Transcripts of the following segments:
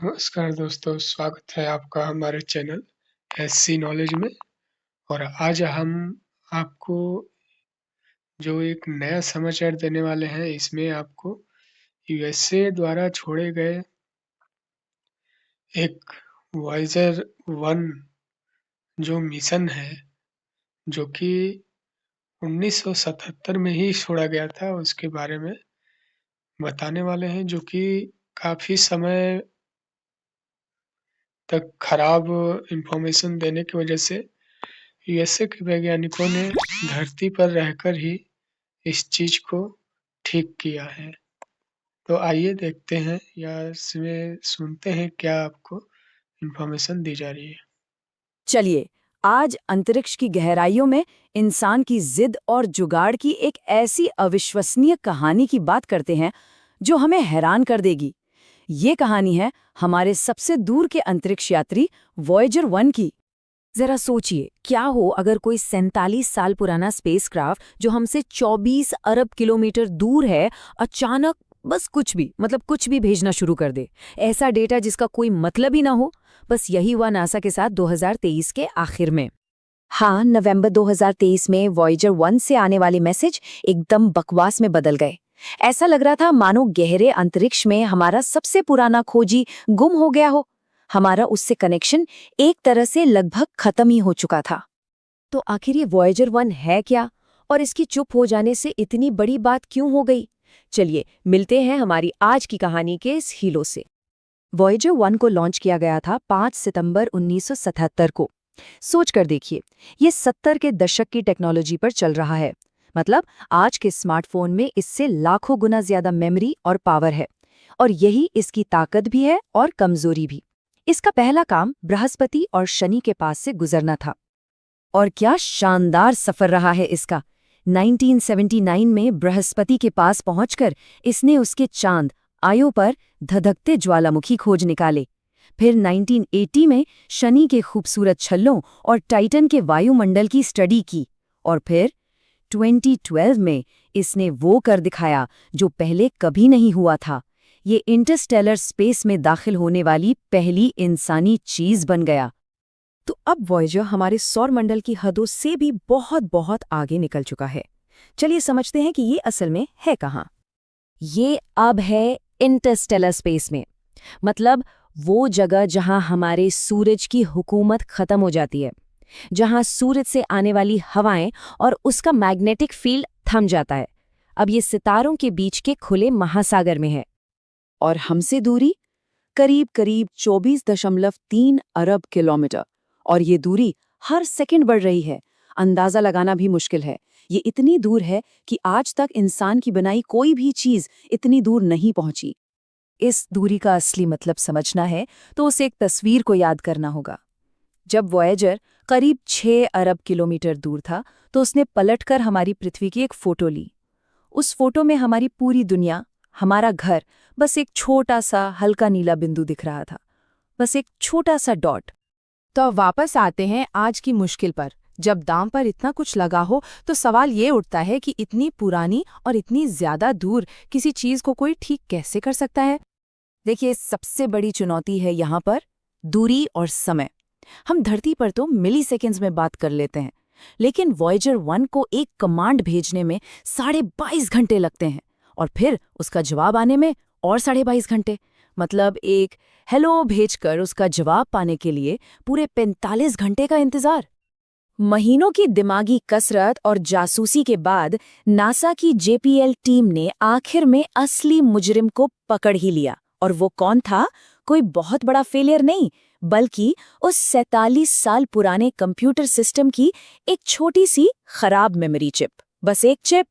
नमस्कार दोस्तों, स्वागत है आपका हमारे चैनल एससी नॉलेज में। और आज हम आपको जो एक नया समाचार देने वाले हैं, इसमें आपको यूएसए द्वारा छोड़े गए एक वॉयेजर 1 जो मिशन है, जो कि 1977 में ही छोड़ा गया था, उसके बारे में बताने वाले हैं, जो कि काफ़ी समय तक खराब इन्फॉर्मेशन देने की वजह से यूएसए के वैज्ञानिकों ने धरती पर रहकर ही इस चीज़ को ठीक किया है। तो आइए देखते हैं या इसमें सुनते हैं क्या आपको इन्फॉर्मेशन दी जा रही है। चलिए, आज अंतरिक्ष की गहराइयों में इंसान की जिद और जुगाड़ की एक ऐसी अविश्वसनीय कहानी की बात करते हैं जो हमें हैरान कर देगी। ये कहानी है हमारे सबसे दूर के अंतरिक्ष यात्री वॉयेजर 1 की। जरा सोचिए, क्या हो अगर कोई 47 साल पुराना स्पेसक्राफ्ट जो हमसे 24 अरब किलोमीटर दूर है, अचानक बस कुछ भी भेजना शुरू कर दे। ऐसा डेटा जिसका कोई मतलब ही ना हो। बस यही हुआ नासा के साथ 2023 के आखिर में। हाँ, नवंबर 2023 में वॉयेजर 1 से आने वाले मैसेज एकदम बकवास में बदल गए। ऐसा लग रहा था मानो गहरे अंतरिक्ष में हमारा सबसे पुराना खोजी गुम हो गया हो। हमारा उससे कनेक्शन एक तरह से लगभग खत्म ही हो चुका था। तो आखिर ये वॉयेजर 1 है क्या, और इसकी चुप हो जाने से इतनी बड़ी बात क्यों हो गई? चलिए मिलते हैं हमारी आज की कहानी के इस हीरो से। वॉयेजर 1 को लॉन्च किया गया था 5 सितंबर 1977 को। सोच कर देखिए, ये 70 के दशक की टेक्नोलॉजी पर चल रहा है। मतलब आज के स्मार्टफोन में इससे लाखों गुना ज्यादा मेमोरी और पावर है। और यही इसकी ताकत भी है और कमजोरी भी। इसका पहला काम बृहस्पति और शनि के पास से गुजरना था। और क्या शानदार सफर रहा है इसका। 1979 में बृहस्पति के पास पहुंचकर इसने उसके चांद आयो पर धधकते ज्वालामुखी खोज निकाले। फिर 1980 में शनि के खूबसूरत छल्लों और टाइटन के वायुमंडल की स्टडी की। और फिर 2012 में इसने वो कर दिखाया जो पहले कभी नहीं हुआ था। ये इंटरस्टेलर स्पेस में दाखिल होने वाली पहली इंसानी चीज बन गया। तो अब वॉयेजर हमारे सौर मंडल की हदों से भी बहुत बहुत आगे निकल चुका है। चलिए समझते हैं कि ये असल में है कहाँ। ये अब है इंटरस्टेलर स्पेस में। मतलब वो जगह जहां हमारे सूरज की हुकूमत खत्म हो जाती है, जहां सूरज से आने वाली हवाएं और उसका मैग्नेटिक फील्ड थम जाता है। अब ये सितारों के बीच के खुले महासागर में है। और हमसे दूरी करीब करीब 24.3 अरब किलोमीटर। और ये दूरी हर सेकंड बढ़ रही है। अंदाजा लगाना भी मुश्किल है। ये इतनी दूर है कि आज तक इंसान की बनाई कोई भी चीज इतनी दूर नहीं पहुंची। इस दूरी का असली मतलब समझना है तो उसे एक तस्वीर को याद करना होगा। जब वॉयेजर करीब 6 अरब किलोमीटर दूर था तो उसने पलटकर हमारी पृथ्वी की एक फोटो ली। उस फोटो में हमारी पूरी दुनिया, हमारा घर, बस एक छोटा सा हल्का नीला बिंदु दिख रहा था। बस एक छोटा सा डॉट। तो अब वापस आते हैं आज की मुश्किल पर। जब दांव पर इतना कुछ लगा हो तो सवाल ये उठता है कि इतनी पुरानी और इतनी ज्यादा दूर किसी चीज को कोई ठीक कैसे कर सकता है। देखिए, सबसे बड़ी चुनौती है यहाँ पर दूरी और समय। हम धरती पर तो मिली सेकेंड्स में बात कर लेते हैं, लेकिन वॉयेजर 1 को एक कमांड भेजने में 22.5 घंटे लगते हैं। और फिर उसका जवाब आने में और 22.5 घंटे। मतलब एक हेलो भेजकर उसका जवाब पाने के लिए पूरे 45 घंटे का इंतजार। महीनों की दिमागी कसरत और जासूसी के बाद नासा की जेपीएल टीम ने आखिर में असली मुजरिम को पकड़ ही लिया। और वो कौन था? कोई बहुत बड़ा फेलियर नहीं, बल्कि उस 47 साल पुराने कंप्यूटर सिस्टम की एक छोटी सी खराब मेमोरी चिप। बस एक चिप।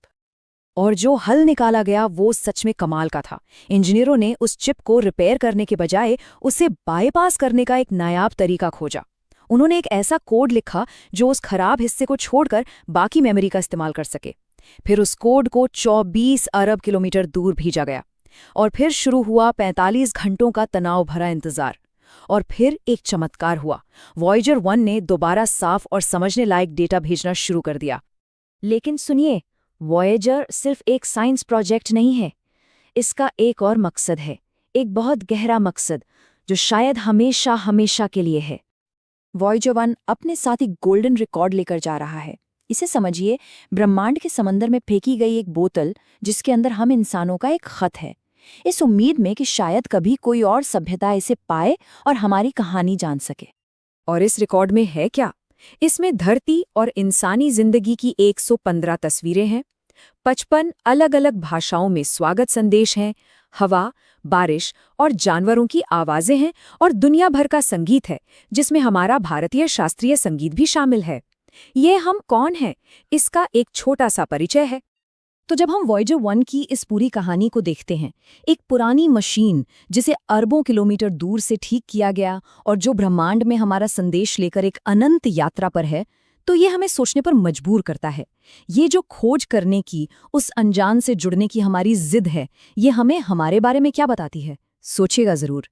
और जो हल निकाला गया वो सच में कमाल का था। इंजीनियरों ने उस चिप को रिपेयर करने के बजाय उसे बाईपास करने का एक नायाब तरीका खोजा। उन्होंने एक ऐसा कोड लिखा जो उस खराब हिस्से को छोड़कर बाकी मेमोरी का इस्तेमाल कर सके। फिर उस कोड को 24 अरब किलोमीटर दूर भेजा गया। और फिर शुरू हुआ 45 घंटों का तनाव भरा इंतजार। और फिर एक चमत्कार हुआ। वॉयेजर 1 ने दोबारा साफ और समझने लायक डेटा भेजना शुरू कर दिया। लेकिन सुनिए, वॉयेजर सिर्फ एक साइंस प्रोजेक्ट नहीं है। इसका एक और मकसद है, एक बहुत गहरा मकसद, जो शायद हमेशा हमेशा के लिए है। वॉयेजर 1 अपने साथ एक गोल्डन रिकॉर्ड लेकर जा रहा है। इसे समझिए ब्रह्मांड के समंदर में फेंकी गई एक बोतल जिसके अंदर हम इंसानों का एक खत है, इस उम्मीद में कि शायद कभी कोई और सभ्यता इसे पाए और हमारी कहानी जान सके। और इस रिकॉर्ड में है क्या? इसमें धरती और इंसानी जिंदगी की 115 तस्वीरें हैं, 55 अलग-अलग भाषाओं में स्वागत संदेश हैं, हवा, बारिश और जानवरों की आवाजें हैं और दुनिया भर का संगीत है, जिसमें हमारा भारतीय शास्त्रीय संगीत भी शामिल है। ये हम कौन हैं, इसका एक छोटा सा परिचय है। तो जब हम वॉयेजर 1 की इस पूरी कहानी को देखते हैं, एक पुरानी मशीन जिसे अरबों किलोमीटर दूर से ठीक किया गया और जो ब्रह्मांड में हमारा संदेश लेकर एक अनंत यात्रा पर है, तो ये हमें सोचने पर मजबूर करता है। ये जो खोज करने की, उस अनजान से जुड़ने की हमारी जिद है, ये हमें हमारे बारे में क्या बताती है? सोचिएगा जरूर।